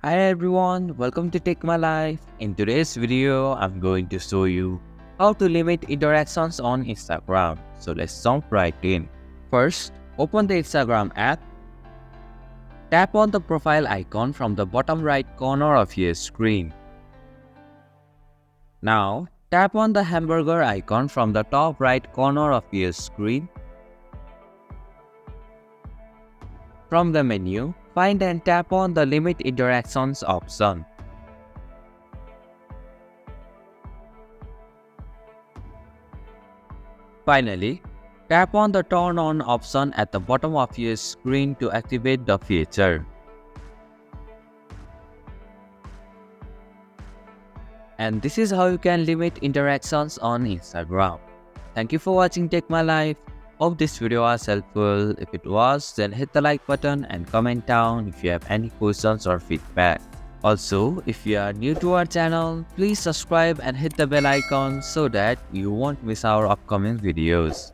Hi everyone, welcome to Take My Life. In today's video, I'm going to show you how to limit interactions on Instagram. So let's jump right in. First, open the Instagram app. Tap on the profile icon from the bottom right corner of your screen. Now, tap on the hamburger icon from the top right corner of your screen. From the menu, find and tap on the Limit Interactions option. Finally, tap on the Turn On option at the bottom of your screen to activate the feature. And this is how you can limit interactions on Instagram. Thank you for watching Take My Life. Hope this video was helpful. If it was, then hit the like button and comment down if you have any questions or feedback. Also, if you are new to our channel, please subscribe and hit the bell icon so that you won't miss our upcoming videos.